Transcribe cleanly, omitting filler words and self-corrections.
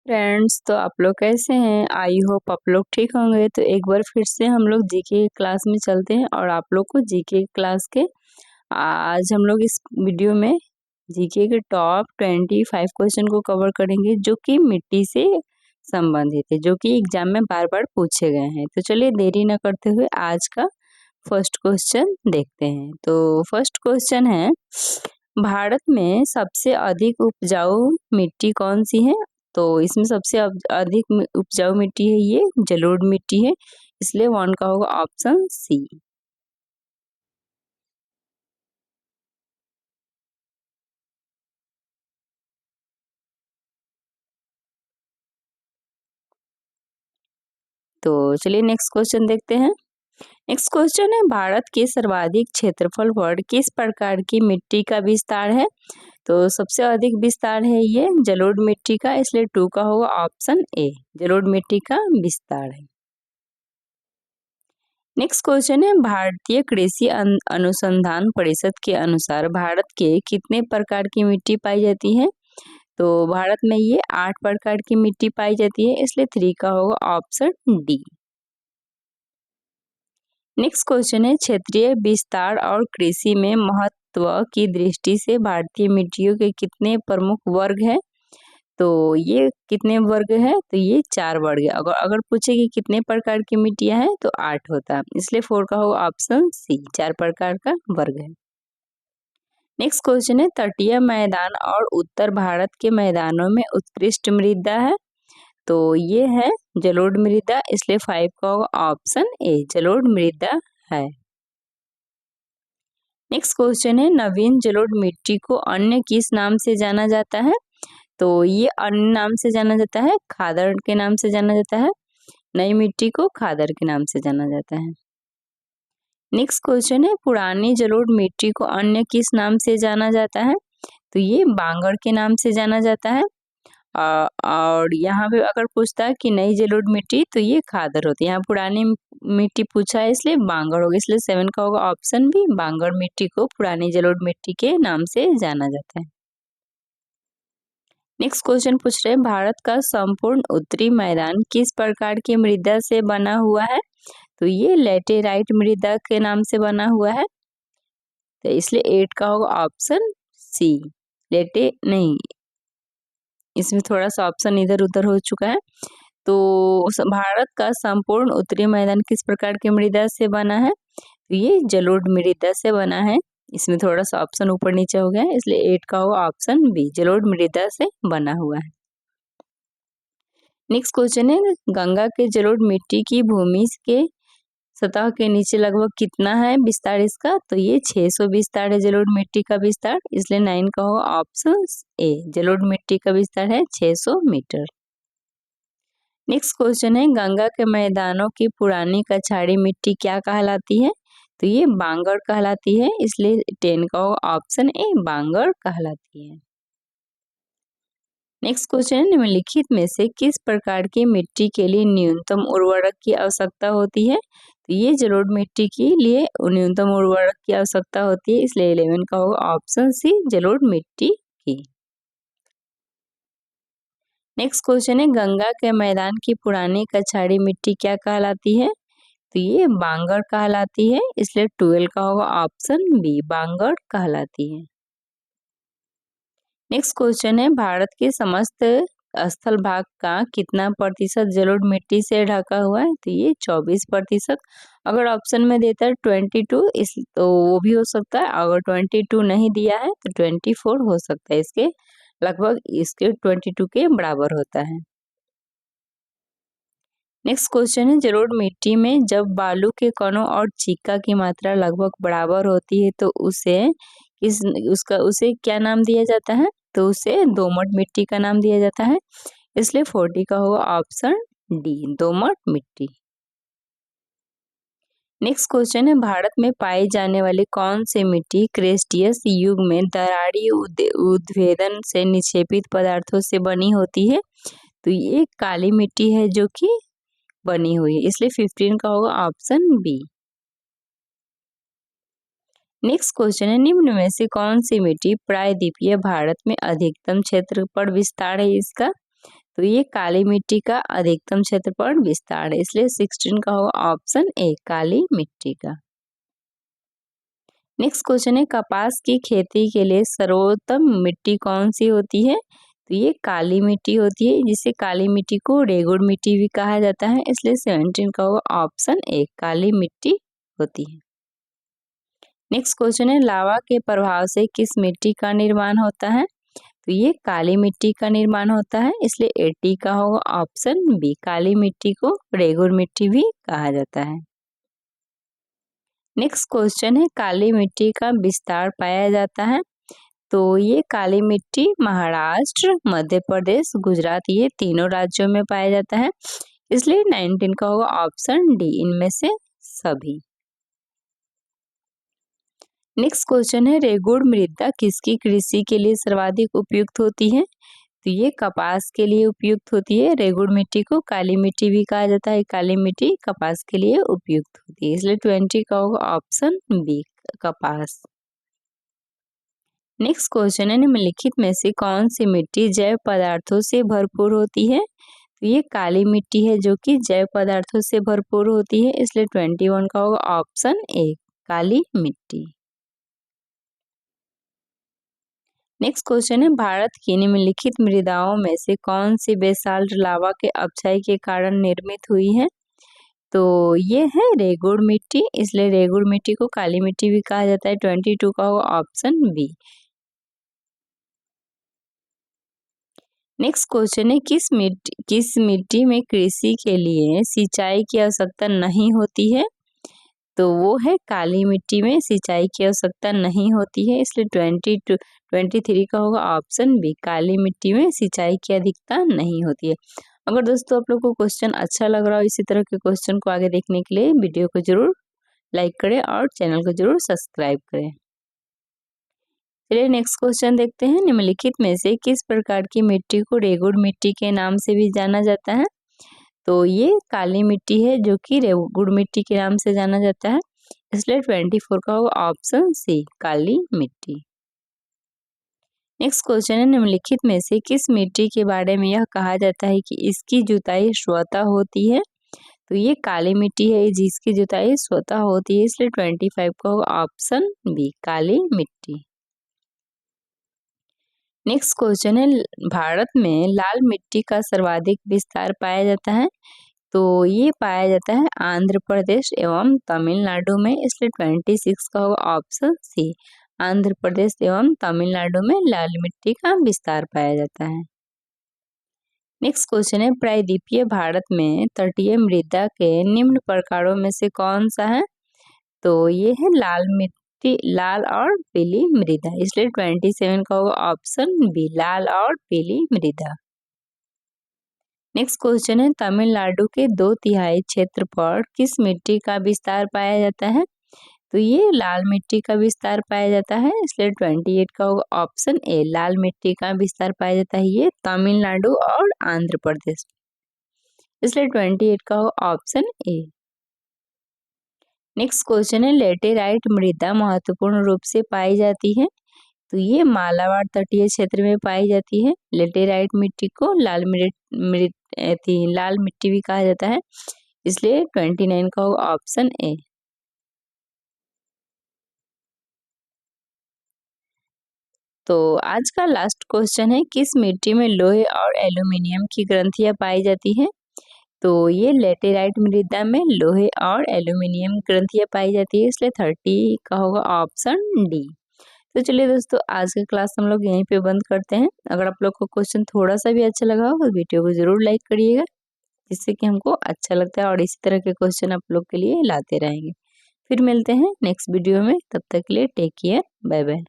Friends, तो आप लोग कैसे हैं? आई होप आप लोग ठीक होंगे। तो एक बार फिर से हम लोग जीके क्लास में चलते हैं और आप लोग को जीके क्लास के आज हम लोग इस वीडियो में जीके के टॉप 25 क्वेश्चन को कवर करेंगे जो कि मिट्टी से संबंधित है, जो कि एग्जाम में बार बार पूछे गए हैं। तो चलिए देरी न करते हुए आज का फर्स्ट क्वेश्चन देखते हैं। तो फर्स्ट क्वेश्चन है, भारत में सबसे अधिक उपजाऊ मिट्टी कौन सी है? तो इसमें सबसे अधिक उपजाऊ मिट्टी है ये जलोढ़ मिट्टी है, इसलिए वन का होगा ऑप्शन सी। तो चलिए नेक्स्ट क्वेश्चन देखते हैं। नेक्स्ट क्वेश्चन है, भारत के सर्वाधिक क्षेत्रफल पर किस प्रकार की मिट्टी का विस्तार है? तो सबसे अधिक विस्तार है ये जलोढ़ मिट्टी का, इसलिए टू का होगा ऑप्शन ए, जलोढ़ मिट्टी का विस्तार है। नेक्स्ट क्वेश्चन है, भारतीय कृषि अनुसंधान परिषद के अनुसार भारत के कितने प्रकार की मिट्टी पाई जाती है? तो भारत में ये 8 प्रकार की मिट्टी पाई जाती है, इसलिए 3 का होगा ऑप्शन डी। नेक्स्ट क्वेश्चन है, क्षेत्रीय विस्तार और कृषि में महत्व की दृष्टि से भारतीय मिट्टियों के कितने प्रमुख वर्ग हैं? तो ये कितने वर्ग है? तो ये 4 वर्ग है। अगर अगर पूछे कि कितने प्रकार की मिट्टियां हैं तो 8 होता है, इसलिए 4 का होगा ऑप्शन सी, 4 प्रकार का वर्ग है। नेक्स्ट क्वेश्चन है, तटीय मैदान और उत्तर भारत के मैदानों में उत्कृष्ट मृदा है? तो ये है जलोढ़ मृदा, इसलिए 5 का होगा ऑप्शन ए, जलोढ़ मृदा है। नेक्स्ट क्वेश्चन है, नवीन जलोढ़ मिट्टी को अन्य किस नाम से जाना जाता है? तो ये अन्य नाम से जाना जाता है, खादर के नाम से जाना जाता है। नई मिट्टी को खादर के नाम से जाना जाता है। नेक्स्ट क्वेश्चन है, पुरानी जलोढ़ मिट्टी को अन्य किस नाम से जाना जाता है? तो ये बांगर के नाम से जाना जाता है। और यहाँ पे अगर पूछता है कि नई जलोढ़ मिट्टी, तो ये खादर होती है। यहाँ पुरानी मिट्टी पूछा है, इसलिए बांगर होगा, इसलिए 7 का होगा ऑप्शन बी, बांगर मिट्टी को पुरानी जलोढ़ मिट्टी के नाम से जाना जाता है। नेक्स्ट क्वेश्चन पूछ रहे हैं, भारत का संपूर्ण उत्तरी मैदान किस प्रकार की मृदा से बना हुआ है? तो ये लेटेराइट मृदा के नाम से बना हुआ है, तो इसलिए 8 का होगा ऑप्शन सी, लेटे नहीं, इसमें थोड़ा सा ऑप्शन इधर उधर हो चुका है। तो भारत का संपूर्ण उत्तरी मैदान किस प्रकार की मृदा से बना है? तो ये जलोढ़ मृदा से बना है, इसमें थोड़ा सा ऑप्शन ऊपर नीचे हो गया है, इसलिए 8 का होगा ऑप्शन बी, जलोढ़ मृदा से बना हुआ है। नेक्स्ट क्वेश्चन है, गंगा के जलोढ़ मिट्टी की भूमि के सतह के नीचे लगभग कितना है विस्तार इसका? तो ये 600 विस्तार है जलोढ़ मिट्टी का विस्तार, इसलिए 9 का होगा ऑप्शन ए, जलोढ़ मिट्टी का विस्तार है 600 मीटर। नेक्स्ट क्वेश्चन है, गंगा के मैदानों की पुरानी कछाड़ी मिट्टी क्या कहलाती है? तो ये बांगर कहलाती है, इसलिए 10 का होगा ऑप्शन ए, बांगर कहलाती है। नेक्स्ट क्वेश्चन है, निम्नलिखित में से किस प्रकार की मिट्टी के लिए न्यूनतम उर्वरक की आवश्यकता होती है? तो ये जलोढ़ मिट्टी के लिए न्यूनतम उर्वरक की आवश्यकता होती है, इसलिए 11 का होगा ऑप्शन सी, जलोढ़ मिट्टी की। नेक्स्ट क्वेश्चन है, गंगा के मैदान की पुरानी कछाड़ी मिट्टी क्या कहलाती है? तो ये बांगर कहलाती है, इसलिए 12 का होगा ऑप्शन बी, बांगर कहलाती है। नेक्स्ट क्वेश्चन है, भारत के समस्त स्थल भाग का कितना प्रतिशत जलोढ़ मिट्टी से ढका हुआ है? तो ये 24%। अगर ऑप्शन में देता है 22, इस तो वो भी हो सकता है, अगर 22 नहीं दिया है तो 24 हो सकता है, इसके लगभग इसके 22 के बराबर होता है। नेक्स्ट क्वेश्चन है, जलोढ़ मिट्टी में जब बालू के कणों और चिक्का की मात्रा लगभग बराबर होती है तो उसे क्या नाम दिया जाता है? तो उसे दोमट मिट्टी का नाम दिया जाता है, इसलिए 40 का होगा ऑप्शन डी, दोमट मिट्टी। नेक्स्ट क्वेश्चन है, भारत में पाई जाने वाली कौन सी मिट्टी क्रेस्टियस युग में दरारी उद्भेदन से निक्षेपित पदार्थों से बनी होती है? तो ये काली मिट्टी है जो कि बनी हुई है, इसलिए 15 का होगा ऑप्शन बी। नेक्स्ट क्वेश्चन है, निम्न में से कौन सी मिट्टी प्रायद्वीपीय भारत में अधिकतम क्षेत्र पर विस्तार है इसका? तो ये काली मिट्टी का अधिकतम क्षेत्रफल विस्तार है, इसलिए 16 का होगा ऑप्शन ए काली मिट्टी का। नेक्स्ट क्वेश्चन है कपास की खेती के लिए सर्वोत्तम मिट्टी कौन सी होती है? तो ये काली मिट्टी होती है, जिसे काली मिट्टी को रेगुड़ मिट्टी भी कहा जाता है, इसलिए 17 का होगा ऑप्शन ए काली मिट्टी होती है। नेक्स्ट क्वेश्चन है लावा के प्रभाव से किस मिट्टी का निर्माण होता है? तो ये काली मिट्टी का निर्माण होता है, इसलिए 80 का होगा ऑप्शन बी काली मिट्टी को रेगुड़ मिट्टी भी कहा जाता है। नेक्स्ट क्वेश्चन है काली मिट्टी का विस्तार पाया जाता है? तो ये काली मिट्टी महाराष्ट्र, मध्य प्रदेश, गुजरात ये तीनों राज्यों में पाया जाता है, इसलिए 19 का होगा ऑप्शन डी इनमें से सभी। नेक्स्ट क्वेश्चन है रेगुड़ मृदा किसकी कृषि के लिए सर्वाधिक उपयुक्त होती है? तो ये कपास के लिए उपयुक्त होती है। रेगुड़ मिट्टी को काली मिट्टी भी कहा जाता है, काली मिट्टी कपास के लिए उपयुक्त होती है, इसलिए 20 का होगा ऑप्शन बी कपास। नेक्स्ट क्वेश्चन है निम्नलिखित में से कौन सी मिट्टी जैव पदार्थों से भरपूर होती है? तो ये काली मिट्टी है जो कि जैव पदार्थों से भरपूर होती है, इसलिए 21 का होगा ऑप्शन ए काली मिट्टी। नेक्स्ट क्वेश्चन है भारत की निम्नलिखित मृदाओं में से कौन सी बेसाल्ट लावा के अपक्षय के कारण निर्मित हुई है? तो ये है रेगुड़ मिट्टी, इसलिए रेगुड़ मिट्टी को काली मिट्टी भी कहा जाता है, 22 का होगा ऑप्शन बी। नेक्स्ट क्वेश्चन है किस मिट्टी में कृषि के लिए सिंचाई की आवश्यकता नहीं होती है? तो वो है काली मिट्टी में सिंचाई की आवश्यकता नहीं होती है, इसलिए 23 का होगा ऑप्शन बी काली मिट्टी में सिंचाई की अधिकता नहीं होती है। अगर दोस्तों आप लोग को क्वेश्चन अच्छा लग रहा हो इसी तरह के क्वेश्चन को आगे देखने के लिए वीडियो को जरूर लाइक करें और चैनल को जरूर सब्सक्राइब करें। चलिए नेक्स्ट क्वेश्चन देखते हैं निम्नलिखित में से किस प्रकार की मिट्टी को रेगुड़ मिट्टी के नाम से भी जाना जाता है? तो ये काली मिट्टी है जो कि रेगुड़ मिट्टी के नाम से जाना जाता है, इसलिए 24 का होगा ऑप्शन सी काली मिट्टी। नेक्स्ट क्वेश्चन है निम्नलिखित में से किस मिट्टी के बारे में यह कहा जाता है कि इसकी जुताई स्वतः होती है? तो ये काली मिट्टी है जिसकी जुताई स्वतः होती है, इसलिए 25 का होगा ऑप्शन बी काली मिट्टी। नेक्स्ट क्वेश्चन है भारत में लाल मिट्टी का सर्वाधिक विस्तार पाया जाता है? तो ये पाया जाता है आंध्र प्रदेश एवं तमिलनाडु में, इसलिए 26 का होगा ऑप्शन सी आंध्र प्रदेश एवं तमिलनाडु में लाल मिट्टी का विस्तार पाया जाता है। नेक्स्ट क्वेश्चन है प्रायद्वीपीय भारत में तटीय मृदा के निम्न प्रकारों में से कौन सा है? तो ये है लाल मिट्टी, लाल और पीली मृदा, इसलिए 27 का होगा ऑप्शन बी लाल और पीली मृदा। नेक्स्ट क्वेश्चन है तमिलनाडु के 2/3 क्षेत्र पर किस मिट्टी का विस्तार पाया जाता है? तो ये लाल मिट्टी का विस्तार पाया जाता है, इसलिए 28 का होगा ऑप्शन ए लाल मिट्टी का विस्तार पाया जाता है, ये तमिलनाडु और आंध्र प्रदेश, इसलिए 28 का होगा ऑप्शन ए। नेक्स्ट क्वेश्चन है लेटेराइट मृदा महत्वपूर्ण रूप से पाई जाती है? तो ये मालाबार तटीय क्षेत्र में पाई जाती है। लेटेराइट मिट्टी को लाल मिट्टी भी कहा जाता है, इसलिए 29 का होगा ऑप्शन ए। तो आज का लास्ट क्वेश्चन है किस मिट्टी में लोहे और एल्यूमिनियम की ग्रंथियां पाई जाती हैं? तो ये लेटेराइट मृदा में लोहे और एल्यूमिनियम ग्रंथियां पाई जाती है, इसलिए 30 का होगा ऑप्शन डी। तो चलिए दोस्तों आज का क्लास हम लोग यहीं पे बंद करते हैं। अगर आप लोग को क्वेश्चन थोड़ा सा भी अच्छा लगा हो तो वीडियो को जरूर लाइक करिएगा, जिससे कि हमको अच्छा लगता है और इसी तरह के क्वेश्चन आप लोग के लिए लाते रहेंगे। फिर मिलते हैं नेक्स्ट वीडियो में, तब तक के लिए टेक केयर, बाय बाय।